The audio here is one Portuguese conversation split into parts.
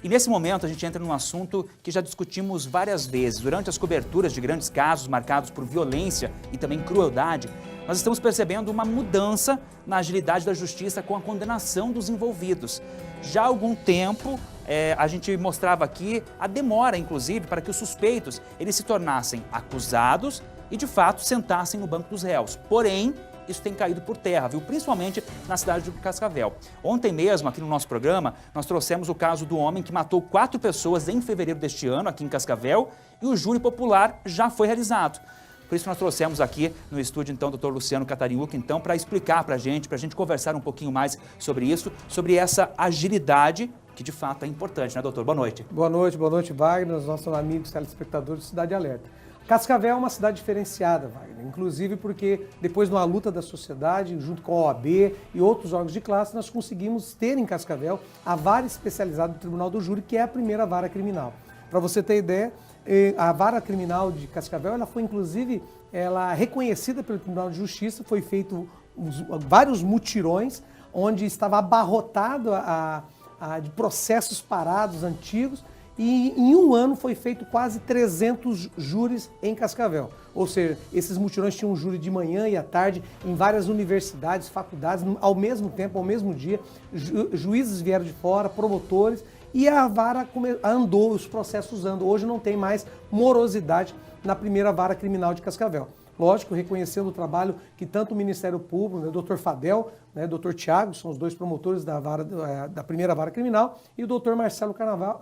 E nesse momento a gente entra num assunto que já discutimos várias vezes. Durante as coberturas de grandes casos marcados por violência e também crueldade, nós estamos percebendo uma mudança na agilidade da justiça com a condenação dos envolvidos. Já há algum tempo a gente mostrava aqui a demora, inclusive, para que os suspeitos eles se tornassem acusados e de fato sentassem no banco dos réus. Porém, isso tem caído por terra, viu? Principalmente na cidade de Cascavel. Ontem mesmo, aqui no nosso programa, nós trouxemos o caso do homem que matou 4 pessoas em fevereiro deste ano, aqui em Cascavel, e o júri popular já foi realizado. Por isso nós trouxemos aqui no estúdio, então, o Dr. Luciano Catariuca, então, para explicar para a gente conversar um pouquinho mais sobre isso, sobre essa agilidade, que de fato é importante, né, doutor? Boa noite. Boa noite, Wagner, os nossos amigos telespectadores de Cidade Alerta. Cascavel é uma cidade diferenciada, Wagner, inclusive porque depois de uma luta da sociedade, junto com a OAB e outros órgãos de classe, nós conseguimos ter em Cascavel a vara especializada do Tribunal do Júri, que é a primeira vara criminal. Para você ter ideia, a vara criminal de Cascavel, ela foi inclusive reconhecida pelo Tribunal de Justiça, foi feito vários mutirões, onde estava abarrotado de processos parados antigos, e em um ano foi feito quase 300 júris em Cascavel. Ou seja, esses mutirões tinham um júri de manhã e à tarde em várias universidades, faculdades, ao mesmo tempo, ao mesmo dia. Juízes vieram de fora, promotores, e a vara andou, os processos andam. Hoje não tem mais morosidade na primeira vara criminal de Cascavel. Lógico, reconhecendo o trabalho que tanto o Ministério Público, o Dr. Fadel, o Dr. Tiago, são os dois promotores da primeira vara criminal, e o Dr. Marcelo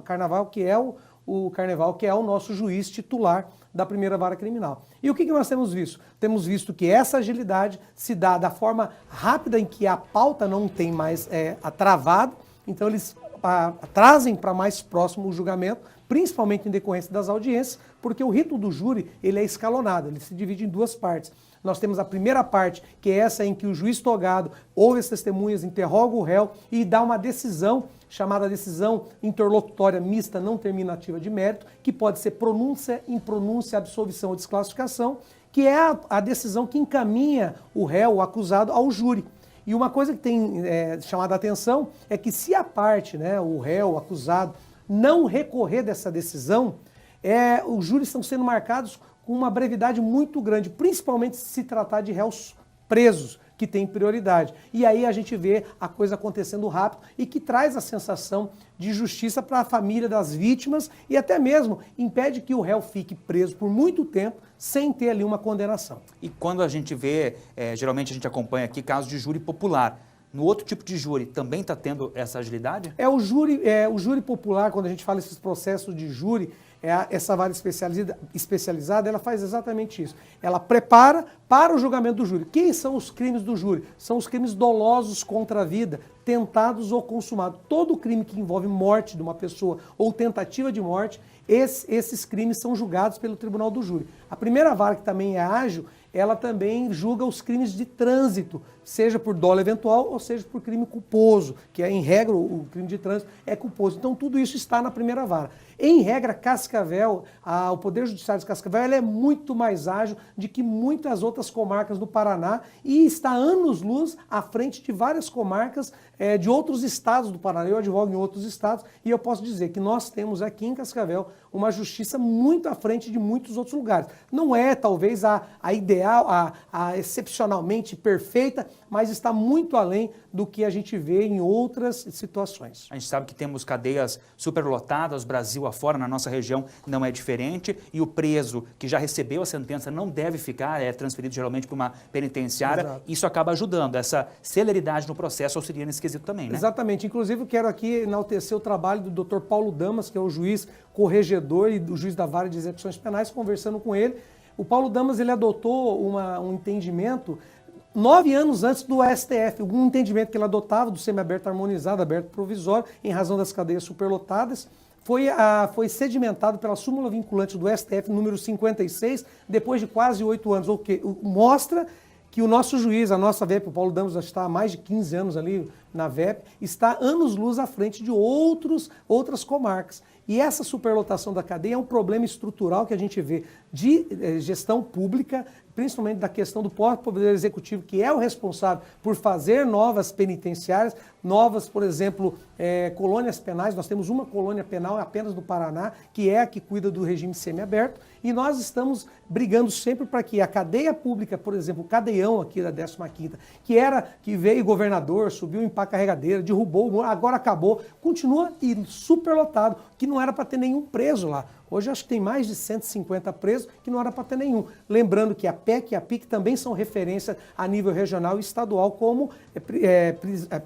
Carnaval, que é o nosso juiz titular da primeira vara criminal. E o que nós temos visto? Temos visto que essa agilidade se dá da forma rápida em que a pauta não tem mais travado, então eles trazem para mais próximo o julgamento, principalmente em decorrência das audiências, porque o rito do júri ele é escalonado, ele se divide em 2 partes. Nós temos a primeira parte, que é essa em que o juiz togado ouve as testemunhas, interroga o réu e dá uma decisão, chamada decisão interlocutória mista não terminativa de mérito, que pode ser pronúncia, impronúncia, absolvição ou desclassificação, que é a decisão que encaminha o réu, o acusado, ao júri. E uma coisa que tem chamado a atenção é que se a parte, o réu, o acusado, não recorrer dessa decisão, os júris estão sendo marcados com uma brevidade muito grande, principalmente se se tratar de réus presos, que têm prioridade. E aí a gente vê a coisa acontecendo rápido e que traz a sensação de justiça para a família das vítimas e até mesmo impede que o réu fique preso por muito tempo sem ter ali uma condenação. E quando a gente vê, geralmente a gente acompanha aqui casos de júri popular, no outro tipo de júri também está tendo essa agilidade? O júri popular, quando a gente fala esses processos de júri, essa vara especializada, ela faz exatamente isso. Ela prepara para o julgamento do júri. Quem são os crimes do júri? São os crimes dolosos contra a vida, tentados ou consumados. Todo crime que envolve morte de uma pessoa ou tentativa de morte, esses crimes são julgados pelo Tribunal do Júri. A primeira vara, que também é ágil, ela também julga os crimes de trânsito, seja por dolo eventual ou seja por crime culposo, que em regra o crime de trânsito é culposo. Então tudo isso está na primeira vara. Em regra, Cascavel, o Poder Judiciário de Cascavel, ela é muito mais ágil do que muitas outras comarcas do Paraná e está anos-luz à frente de várias comarcas de outros estados do Paraná. Eu advogo em outros estados e eu posso dizer que nós temos aqui em Cascavel uma justiça muito à frente de muitos outros lugares. Não é talvez a ideal, a excepcionalmente perfeita, mas está muito além do que a gente vê em outras situações. A gente sabe que temos cadeias superlotadas, Brasil afora, na nossa região não é diferente, e o preso que já recebeu a sentença não deve ficar, é transferido geralmente para uma penitenciária. Exato. Isso acaba ajudando, essa celeridade no processo auxilia nesse quesito também, né? Exatamente, inclusive eu quero aqui enaltecer o trabalho do Dr. Paulo Damas, que é o juiz corregedor e do juiz da vara de execuções penais, conversando com ele. O Paulo Damas, ele adotou um entendimento 9 anos antes do STF, um entendimento que ele adotava do semiaberto harmonizado, aberto provisório, em razão das cadeias superlotadas, foi sedimentado pela súmula vinculante do STF número 56, depois de quase 8 anos, o que mostra que o nosso juiz, a nossa VEP, o Paulo Damas, já está há mais de 15 anos ali na VEP, está anos-luz à frente de outras comarcas. E essa superlotação da cadeia é um problema estrutural que a gente vê de gestão pública, principalmente da questão do próprio Poder Executivo, que é o responsável por fazer novas penitenciárias, novas, por exemplo, colônias penais. Nós temos uma colônia penal apenas no Paraná, que é a que cuida do regime semiaberto, e nós estamos brigando sempre para que a cadeia pública, por exemplo, o cadeião aqui da 15ª, que veio governador, subiu em pá carregadeira, derrubou, agora acabou, continua superlotado, que não era para ter nenhum preso lá. Hoje acho que tem mais de 150 presos que não era para ter nenhum. Lembrando que a PEC e a PIC também são referência a nível regional e estadual, como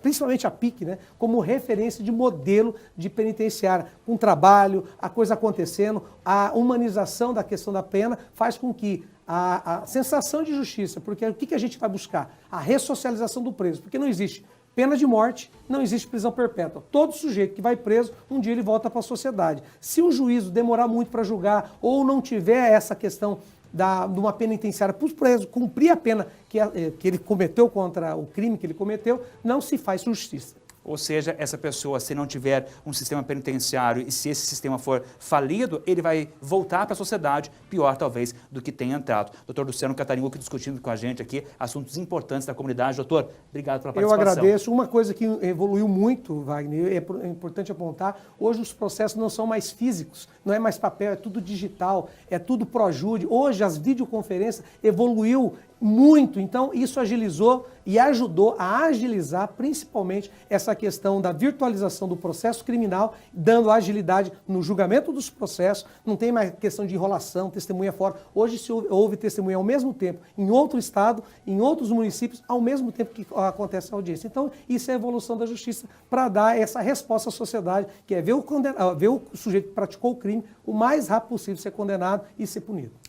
principalmente a PIC, né, como referência de modelo de penitenciária, com trabalho, a coisa acontecendo, a humanização da questão da pena faz com que a sensação de justiça, porque o que a gente vai buscar? A ressocialização do preso, porque não existe pena de morte, não existe prisão perpétua. Todo sujeito que vai preso, um dia ele volta para a sociedade. Se o juízo demorar muito para julgar ou não tiver essa questão de uma penitenciária para o preso cumprir a pena que ele cometeu contra o crime que ele cometeu, não se faz justiça. Ou seja, essa pessoa, se não tiver um sistema penitenciário e se esse sistema for falido, ele vai voltar para a sociedade, pior talvez do que tenha entrado. Doutor Luciano Catarinho, discutindo com a gente aqui assuntos importantes da comunidade. Doutor, obrigado pela participação. Eu agradeço. Uma coisa que evoluiu muito, Wagner, é importante apontar, hoje os processos não são mais físicos, não é mais papel, é tudo digital, é tudo Projude. Hoje as videoconferências evoluiu muito, então isso agilizou e ajudou a agilizar principalmente essa questão da virtualização do processo criminal, dando agilidade no julgamento dos processos, não tem mais questão de enrolação, testemunha fora. Hoje se houve testemunha ao mesmo tempo em outro estado, em outros municípios, ao mesmo tempo que acontece a audiência. Então isso é a evolução da justiça para dar essa resposta à sociedade, que é ver o sujeito que praticou o crime o mais rápido possível ser condenado e ser punido.